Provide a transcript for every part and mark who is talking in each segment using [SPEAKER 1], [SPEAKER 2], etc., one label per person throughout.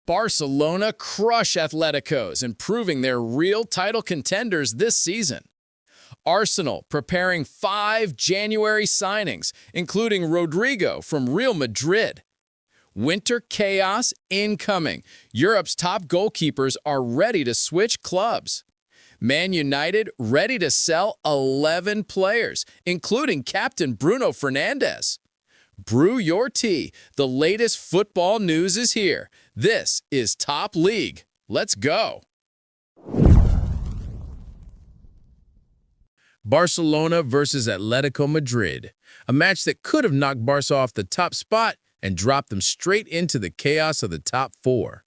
[SPEAKER 1] Barcelona crush Atléticos and proving they're real title contenders this season. Arsenal preparing 5 January signings, including Rodrygo from Real Madrid. Winter chaos incoming. Europe's top goalkeepers are ready to switch clubs. Man United ready to sell 11 players, including captain Bruno Fernandes. Brew your tea. The latest football news is here. This is Top League. Let's go. Barcelona versus Atlético Madrid, a match that could have knocked Barca off the top spot and dropped them straight into the chaos of the top 4.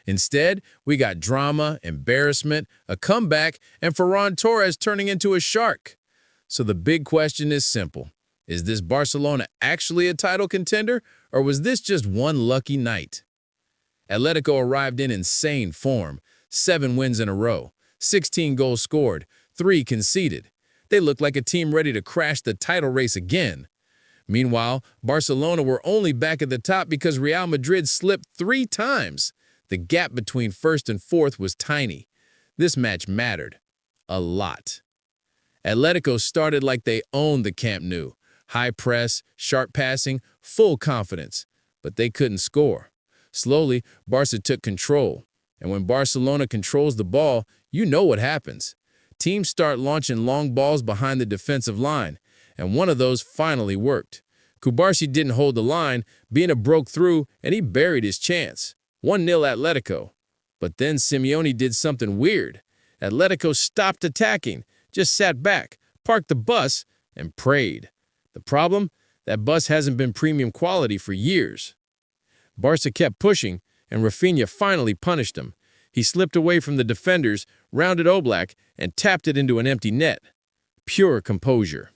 [SPEAKER 1] Instead, we got drama, embarrassment, a comeback, and Ferran Torres turning into a shark. So the big question is simple. Is this Barcelona actually a title contender, or was this just one lucky night? Atlético arrived in insane form, 7 wins in a row, 16 goals scored, 3 conceded. They looked like a team ready to crash the title race again. Meanwhile, Barcelona were only back at the top because Real Madrid slipped 3 times. The gap between first and fourth was tiny. This match mattered. A lot. Atlético started like they owned the Camp Nou. High press, sharp passing, full confidence. But they couldn't score. Slowly, Barca took control. And when Barcelona controls the ball, you know what happens. Teams start launching long balls behind the defensive line. And one of those finally worked. Cubarsí didn't hold the line, Bina broke through, and he buried his chance. 1-0 Atlético. But then Simeone did something weird. Atlético stopped attacking, just sat back, parked the bus, and prayed. The problem? That bus hasn't been premium quality for years. Barca kept pushing, and Rafinha finally punished him. He slipped away from the defenders, rounded Oblak, and tapped it into an empty net. Pure composure.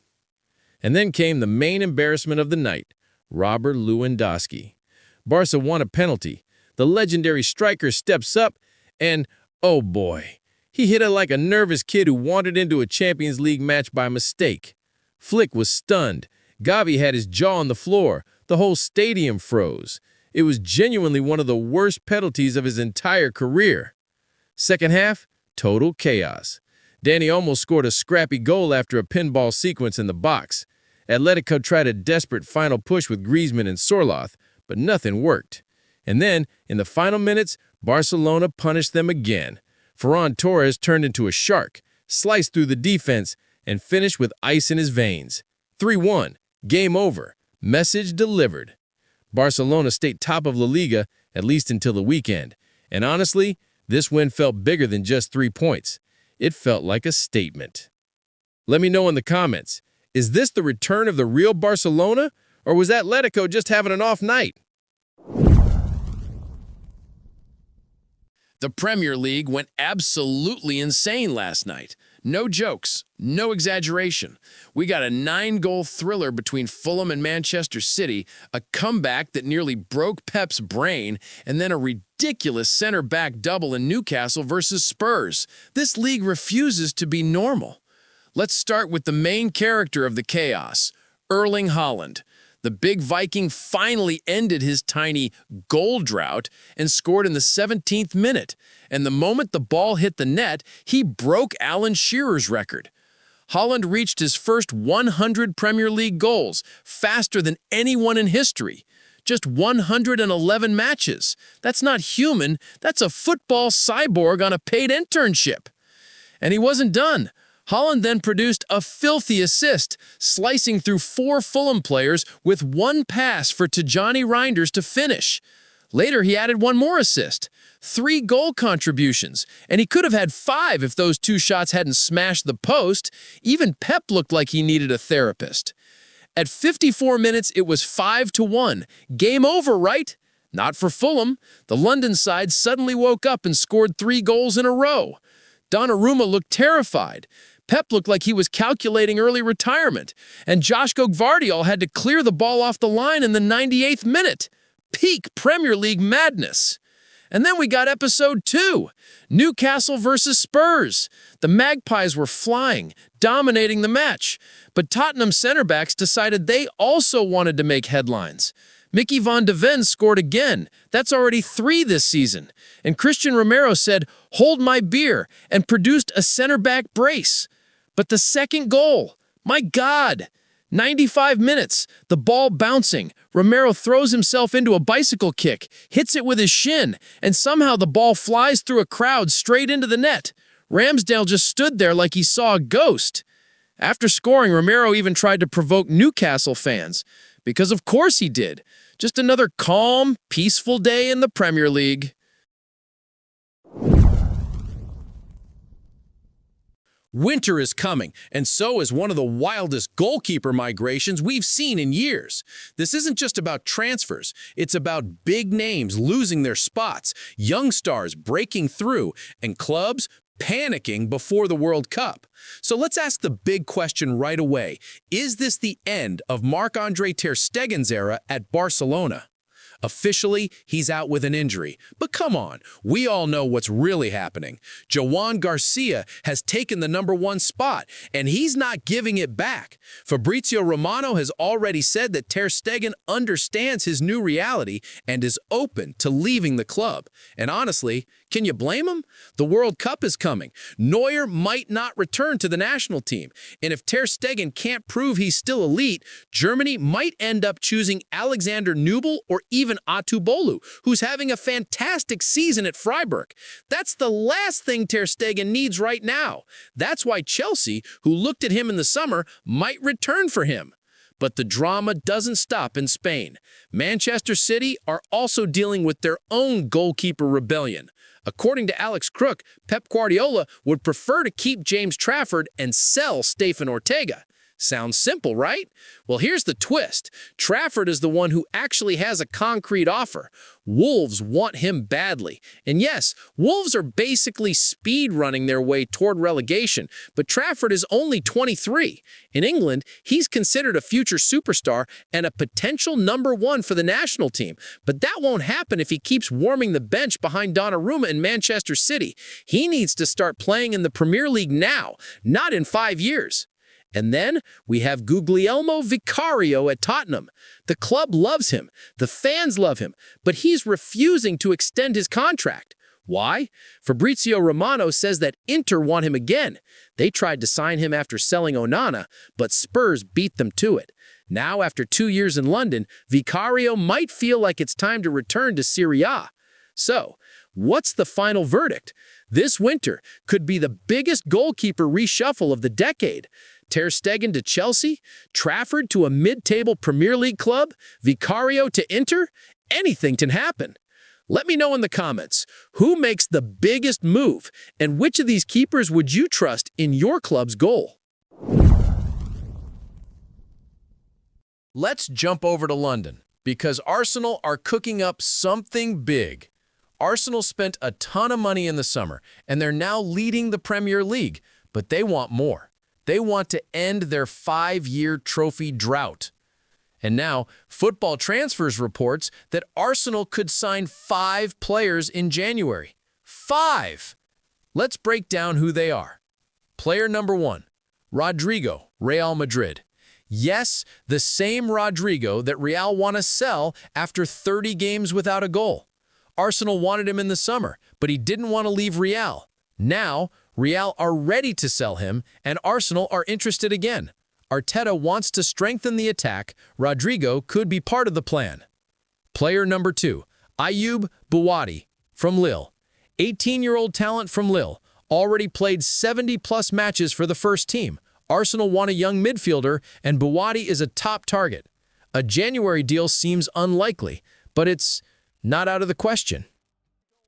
[SPEAKER 1] And then came the main embarrassment of the night, Robert Lewandowski. Barca won a penalty. The legendary striker steps up, and, oh boy, he hit it like a nervous kid who wandered into a Champions League match by mistake. Flick was stunned. Gavi had his jaw on the floor. The whole stadium froze. It was genuinely one of the worst penalties of his entire career. Second half, total chaos. Danny almost scored a scrappy goal after a pinball sequence in the box. Atlético tried a desperate final push with Griezmann and Sorloth, but nothing worked. And then, in the final minutes, Barcelona punished them again. Ferran Torres turned into a shark, sliced through the defense, and finished with ice in his veins. 3-1. Game over. Message delivered. Barcelona stayed top of La Liga, at least until the weekend. And honestly, this win felt bigger than just 3 points. It felt like a statement. Let me know in the comments, is this the return of the real Barcelona, or was Atlético just having an off night? The Premier League went absolutely insane last night. No jokes, no exaggeration. We got a 9-goal thriller between Fulham and Manchester City, a comeback that nearly broke Pep's brain, and then a ridiculous center-back double in Newcastle versus Spurs. This league refuses to be normal. Let's start with the main character of the chaos, Erling Haaland. The big Viking finally ended his tiny goal drought and scored in the 17th minute. And the moment the ball hit the net, he broke Alan Shearer's record. Haaland reached his first 100 Premier League goals, faster than anyone in history. Just 111 matches. That's not human, that's a football cyborg on a paid internship. And he wasn't done. Haaland then produced a filthy assist, slicing through 4 Fulham players with 1 pass for Tijjani Reinders to finish. Later, he added 1 more assist, 3 goal contributions, and he could have had 5 if those 2 shots hadn't smashed the post. Even Pep looked like he needed a therapist. At 54 minutes, it was 5-1. Game over, right? Not for Fulham. The London side suddenly woke up and scored 3 goals in a row. Donnarumma looked terrified. Pep looked like he was calculating early retirement, and Joško Gvardiol had to clear the ball off the line in the 98th minute. Peak Premier League madness. And then we got episode 2, Newcastle versus Spurs. The Magpies were flying, dominating the match, but Tottenham center backs decided they also wanted to make headlines.
[SPEAKER 2] Mickey van de Ven scored again. That's already 3 this season. And Christian Romero said, "Hold my beer," and produced a center-back brace. But the second goal, my God! 95 minutes, the ball bouncing. Romero throws himself into a bicycle kick, hits it with his shin, and somehow the ball flies through a crowd straight into the net. Ramsdale just stood there like he saw a ghost. After scoring, Romero even tried to provoke Newcastle fans, because of course he did. Just another calm, peaceful day in the Premier League.
[SPEAKER 1] Winter is coming, and so is one of the wildest goalkeeper migrations we've seen in years. This isn't just about transfers. It's about big names losing their spots, young stars breaking through, and clubs panicking before the World Cup. So let's ask the big question right away. Is this the end of Marc-Andre ter Stegen's era at Barcelona? Officially, he's out with an injury. But come on, we all know what's really happening. Joan Garcia has taken the #1 spot, and he's not giving it back. Fabrizio Romano has already said that ter Stegen understands his new reality and is open to leaving the club. And honestly, can you blame him? The World Cup is coming. Neuer might not return to the national team. And if ter Stegen can't prove he's still elite, Germany might end up choosing Alexander Nubel or even Atubolu, who's having a fantastic season at Freiburg. That's the last thing ter Stegen needs right now. That's why Chelsea, who looked at him in the summer, might return for him. But the drama doesn't stop in Spain. Manchester City are also dealing with their own goalkeeper rebellion. According to Alex Crook, Pep Guardiola would prefer to keep James Trafford and sell Stefan Ortega. Sounds simple, right? Well, here's the twist. Trafford is the one who actually has a concrete offer. Wolves want him badly. And yes, Wolves are basically speed running their way toward relegation, but Trafford is only 23. In England, he's considered a future superstar and a potential #1 for the national team. But that won't happen if he keeps warming the bench behind Donnarumma in Manchester City. He needs to start playing in the Premier League now, not in 5 years. And then we have Guglielmo Vicario at Tottenham. The club loves him, the fans love him, but he's refusing to extend his contract. Why? Fabrizio Romano says that Inter want him again. They tried to sign him after selling Onana, but Spurs beat them to it. Now, after 2 years in London, Vicario might feel like it's time to return to Serie A. So, what's the final verdict? This winter could be the biggest goalkeeper reshuffle of the decade. Ter Stegen to Chelsea, Trafford to a mid-table Premier League club, Vicario to Inter, anything can happen. Let me know in the comments, who makes the biggest move, and which of these keepers would you trust in your club's goal? Let's jump over to London, because Arsenal are cooking up something big. Arsenal spent a ton of money in the summer, and they're now leading the Premier League, but they want more. They want to end their 5-year trophy drought. And now, Football Transfers reports that Arsenal could sign 5 players in January. 5! Let's break down who they are. Player #1, Rodrygo, Real Madrid. Yes, the same Rodrygo that Real want to sell after 30 games without a goal. Arsenal wanted him in the summer, but he didn't want to leave Real. Now, Real are ready to sell him, and Arsenal are interested again. Arteta wants to strengthen the attack. Rodrygo could be part of the plan. Player #2, Ayoub Bouwadi from Lille. 18-year-old talent from Lille, already played 70-plus matches for the first team. Arsenal want a young midfielder, and Bouwadi is a top target. A January deal seems unlikely, but it's not out of the question.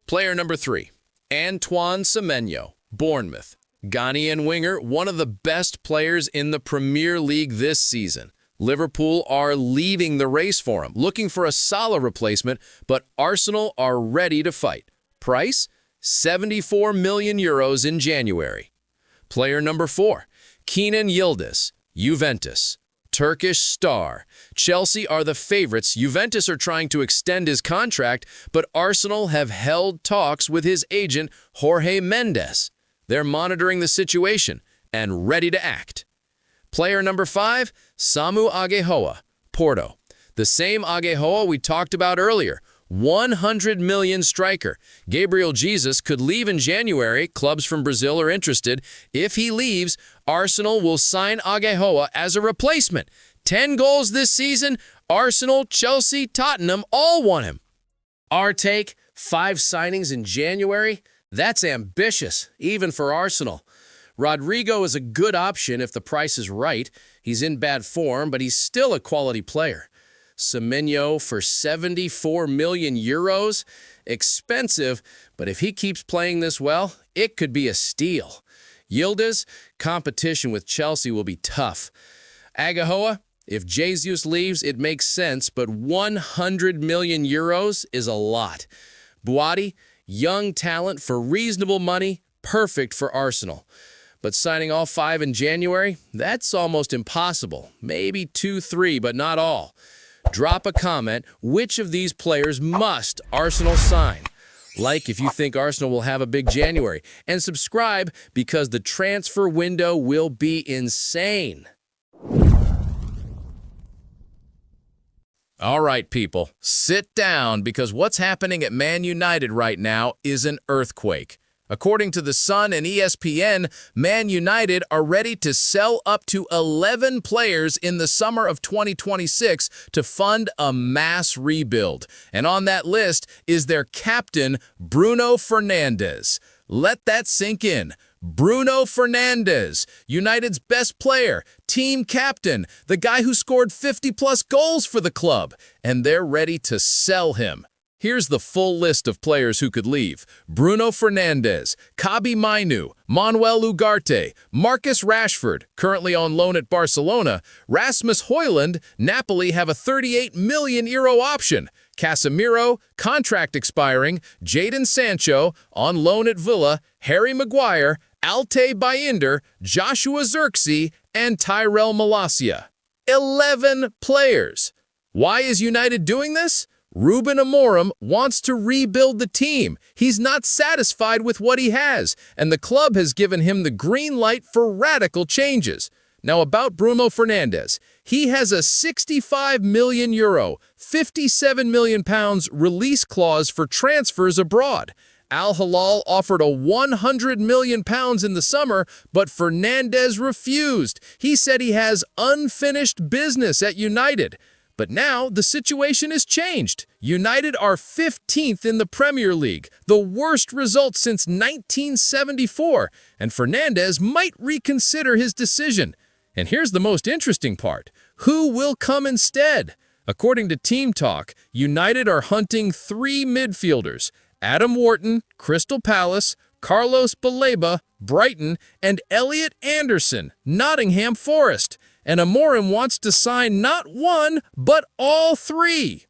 [SPEAKER 1] Player #3, Antoine Semenyo, Bournemouth. Ghanaian winger, one of the best players in the Premier League this season. Liverpool are leading the race for him, looking for a Salah replacement, but Arsenal are ready to fight. Price? €74 million in January. Player #4, Kenan Yildiz, Juventus. Turkish star. Chelsea are the favorites. Juventus are trying to extend his contract, but Arsenal have held talks with his agent, Jorge Mendes. They're monitoring the situation and ready to act. Player #5, Samu Agehoa, Porto.
[SPEAKER 2] The same Aguejoa we talked about earlier. 100 million striker. Gabriel Jesus could leave in January. Clubs from Brazil are interested. If he leaves, Arsenal will sign Aguejoa as a replacement. 10 goals this season. Arsenal, Chelsea, Tottenham all want him. Our take, 5 signings in January? That's ambitious, even for Arsenal. Rodrygo is a good option if the price is right. He's in bad form, but he's still a quality player. Semenyo for 74 million euros? Expensive, but if he keeps playing this well, it could be a steal. Yildiz, competition with Chelsea will be tough. Aguejoa, if Jesus leaves, it makes sense, but 100 million euros is a lot. Buati, young talent for reasonable money, perfect for Arsenal. But signing all 5 in January, that's almost impossible. Maybe 2, 3, but not all. Drop a comment, which of these players must Arsenal sign? Like if you think Arsenal will have a big January. And subscribe because the transfer window will be insane. All right, people, sit down because what's happening at Man United right now is an earthquake. According to The Sun and ESPN, Man United are ready to sell up to 11 players in the summer of 2026 to fund a mass rebuild. And on that list is their captain, Bruno Fernandes. Let that sink in. Bruno Fernandes, United's best player, team captain, the guy who scored 50-plus goals for the club. And they're ready to sell him. Here's the full list of players who could leave. Bruno Fernandes, Kabi Mainu, Manuel Ugarte, Marcus Rashford, currently on loan at Barcelona, Rasmus Højlund, Napoli have a 38 million euro option, Casemiro, contract expiring, Jadon Sancho, on loan at Villa, Harry Maguire, Altay Bayindir, Joshua Zirkzee, and Tyrell Malacia. 11 players. Why is United doing this? Ruben Amorim wants to rebuild the team. He's not satisfied with what he has, and the club has given him the green light for radical changes. Now about Bruno Fernandes. He has a 65 million euro, 57 million pounds release clause for transfers abroad. Al Hilal offered a 100 million pounds in the summer, but Fernandes refused. He said he has unfinished business at United. But now the situation has changed. United are 15th in the Premier League, the worst result since 1974, and Fernandes might reconsider his decision. And here's the most interesting part. Who will come instead? According to Team Talk, United are hunting 3 midfielders: Adam Wharton, Crystal Palace, Carlos Baleba, Brighton, and Elliot Anderson, Nottingham Forest. And Amorim wants to sign not 1, but all 3.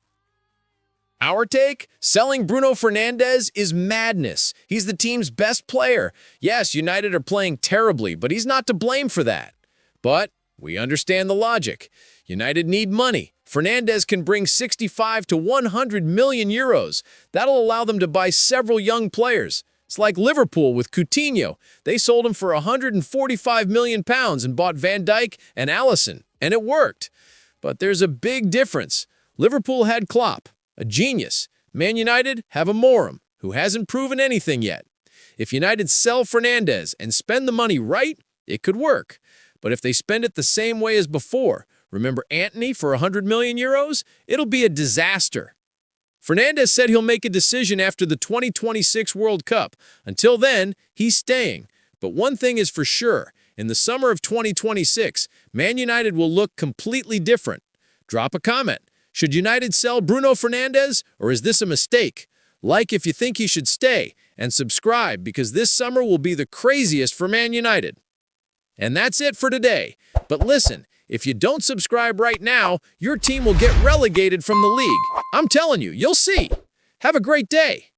[SPEAKER 2] Our take? Selling Bruno Fernandes is madness. He's the team's best player. Yes, United are playing terribly, but he's not to blame for that. But we understand the logic. United need money. Fernandes can bring 65 to 100 million euros. That'll allow them to buy several young players. It's like Liverpool with Coutinho. They sold him for 145 million pounds and bought Van Dijk and Alisson, and it worked. But there's a big difference. Liverpool had Klopp, a genius. Man United have Amorim, who hasn't proven anything yet. If United sell Fernandes and spend the money right, it could work. But if they spend it the same way as before, remember Antony for 100 million euros? It'll be a disaster. Fernandes said he'll make a decision after the 2026 World Cup. Until then, he's staying. But one thing is for sure, in the summer of 2026, Man United will look completely different. Drop a comment. Should United sell Bruno Fernandes, or is this a mistake? Like if you think he should stay, and subscribe because this summer will be the craziest for Man United. And that's it for today. But listen, if you don't subscribe right now, your team will get relegated from the league. I'm telling you, you'll see. Have a great day.